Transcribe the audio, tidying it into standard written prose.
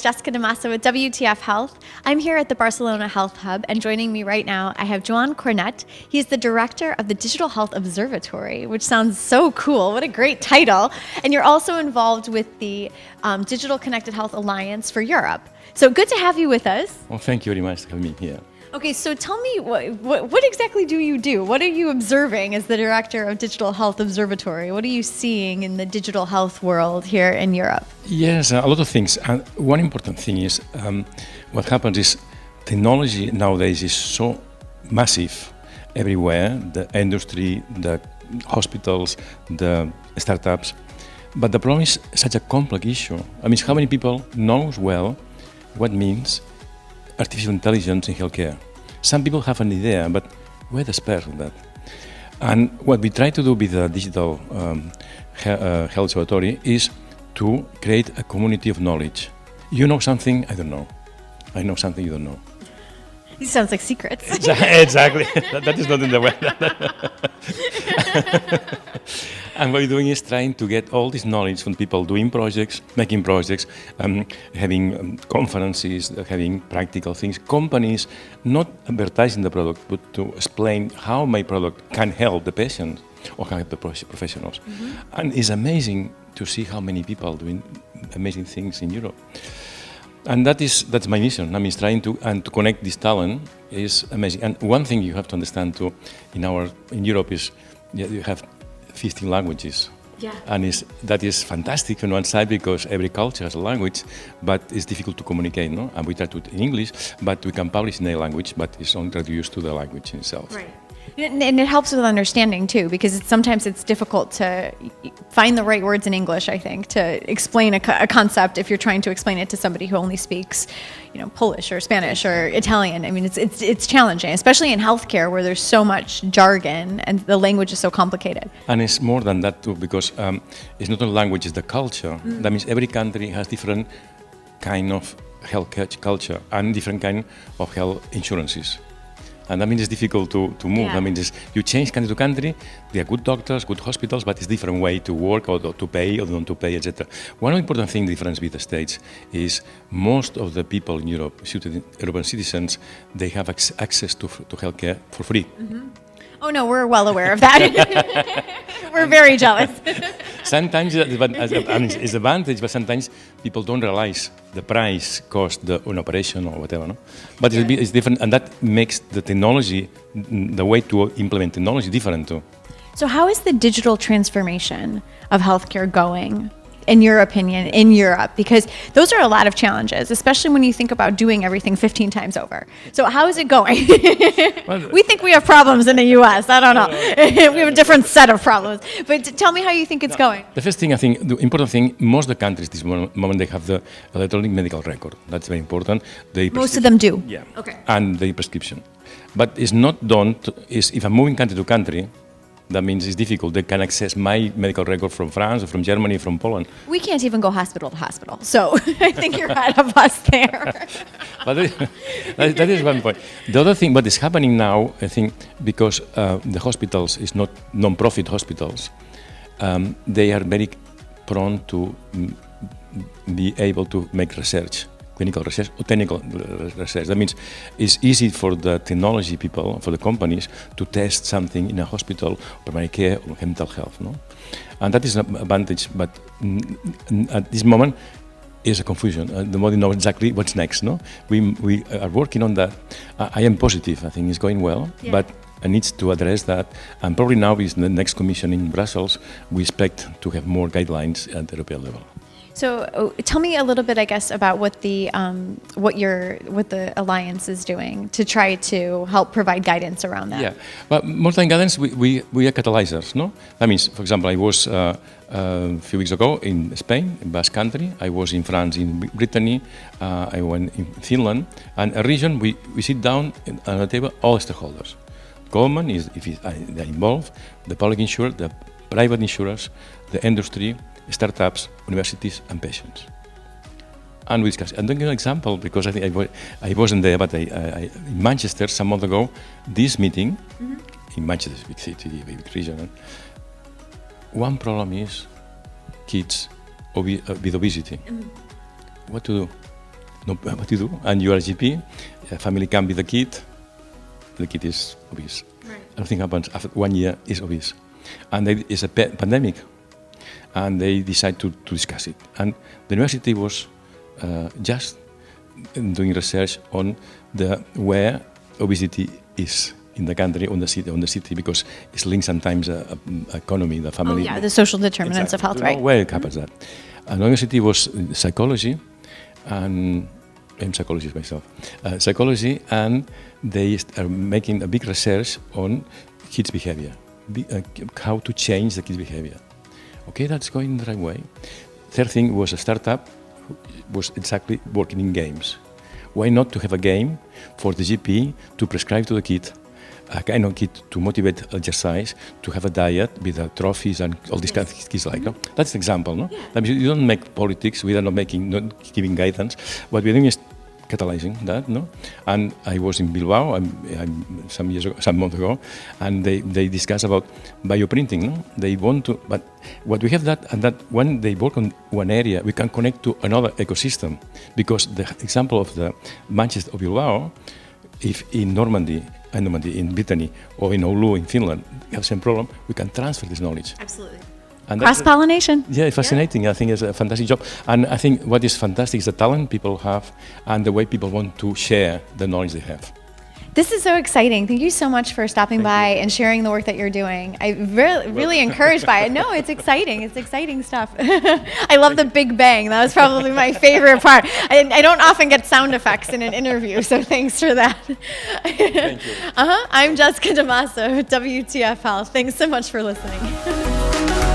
Jessica DeMassa with WTF Health. I'm here at the Barcelona Health Hub, and joining me right now, I have JOAN CORNET. He's the director of the Digital Health Observatory, which sounds so cool. What a great title. And you're also involved with the Digital Connected Health Alliance for Europe. So good to have you with us. Well, thank you very much for having me here. Okay, so tell me, what exactly do you do? What are you observing as the director of Digital Health Observatory? What are you seeing in the digital health world here in Europe? Yes, a lot of things. And one important thing is what happens is technology nowadays is so massive everywhere, the industry, the hospitals, the startups. But the problem is such a complex issue. I mean, how many people knows well what means artificial intelligence in healthcare? Some people have an idea, but we're the experts on that. And what we try to do with the digital health observatory is to create a community of knowledge. You know something I don't know. I know something you don't know. These sounds like secrets. Exactly. That is not in the way. And what we're doing is trying to get all this knowledge from people doing projects, making projects, having conferences, having practical things, companies, not advertising the product, but to explain how my product can help the patient or can help the professionals. Mm-hmm. And it's amazing to see how many people doing amazing things in Europe. And that's my mission. I mean, trying to connect this talent is amazing. And one thing you have to understand too, in Europe is you have 15 languages. Yeah. And that is fantastic on one side because every culture has a language, but it's difficult to communicate, no? And we try to in English, but we can publish in a language, but it's only traduced to the language itself. Right. And it helps with understanding too, because sometimes it's difficult to find the right words in English, I think, to explain a concept if you're trying to explain it to somebody who only speaks, Polish or Spanish or Italian. I mean, it's challenging, especially in healthcare where there's so much jargon and the language is so complicated. And it's more than that too, because it's not only language, it's the culture. Mm. That means every country has different kind of health culture and different kind of health insurances. And that means it's difficult to move. Yeah. I mean, you change country to country. There are good doctors, good hospitals, but it's different way to work or to pay or not to pay, etc. One important thing, difference with the States, is most of the people in Europe, European citizens, they have access to healthcare for free. Mm-hmm. Oh no, we're well aware of that. We're very jealous. Sometimes it's advantage, but sometimes people don't realize the price cost an operation or whatever. No? But it's different, and that makes the technology, the way to implement technology, different too. So how is the digital transformation of healthcare going, in your opinion, in Europe? Because those are a lot of challenges, especially when you think about doing everything 15 times over. So how is it going? Well, we think we have problems in the US. I don't know. We have a different set of problems. But tell me how you think it's going. The first thing, I think, the important thing, most of the countries this moment, they have the electronic medical record. That's very important. Most of them do? Yeah. Okay. And the prescription. But it's not done, if I'm moving country to country, that means it's difficult. They can access my medical record from France or from Germany, from Poland. We can't even go hospital to hospital, so I think you're ahead of us there. But that is one point. The other thing, what is happening now, I think, because the hospitals is not non-profit hospitals, they are very prone to be able to make research. Clinical research or technical research. That means it's easy for the technology people, for the companies, to test something in a hospital, primary care, or mental health. No? And that is an advantage, but at this moment, is a confusion. Nobody knows exactly what's next. No, we are working on that. I am positive. I think it's going well, but I need to address that. And probably now, with the next commission in Brussels, we expect to have more guidelines at the European level. So tell me a little bit, I guess, about what the alliance is doing to try to help provide guidance around that. Yeah, but more than guidance, we are catalyzers, no? That means, for example, I was a few weeks ago in Spain, in Basque Country. I was in France, in Brittany. I went in Finland, and a region we sit down on the table, all stakeholders. Government is if they're involved, the public insurer, the private insurers, the industry, startups, universities, and patients. And we discuss. I'm giving you an example because I think I wasn't there, but in Manchester some months ago, this meeting in Manchester, big city, big region. One problem is kids with obesity. What to do? know what to do, and you are a GP, a family come with a kid, the kid is obese. Right. Nothing happens after 1 year is obese. And it's a pandemic, and they decide to discuss it. And the university was just doing research on where obesity is in the country, on the city, because it's linked sometimes economy, the family. Oh yeah, the social determinants of health, right? Where it happens that. And the university was psychology, and I'm psychologist myself, psychology, and they are making a big research on kids' behavior, how to change the kids' behavior. Okay, that's going the right way. Third thing was a startup, was exactly working in games. Why not to have a game for the GP to prescribe to the kid, a kind of kid to motivate exercise, to have a diet with trophies and all these kind of kids like. No? That's an example, no? Yeah. I mean, you don't make politics, we are not giving guidance. What we're doing is catalyzing that, no? And I was in Bilbao some months ago, and they discuss about bioprinting, no? They want to, but what we have and that when they work on one area, we can connect to another ecosystem, because the example of the Manchester of Bilbao, if in Normandy, in Brittany, or in Oulu in Finland, we have the same problem, we can transfer this knowledge. Absolutely. And cross-pollination. Yeah, fascinating. Yeah. I think it's a fantastic job. And I think what is fantastic is the talent people have and the way people want to share the knowledge they have. This is so exciting. Thank you so much for stopping by and sharing the work that you're doing. I'm really encouraged by it. No, it's exciting. It's exciting stuff. I love the Big Bang. That was probably my favorite part. I don't often get sound effects in an interview, so thanks for that. Thank you. I'm Jessica Damaso, WTF Health. Thanks so much for listening.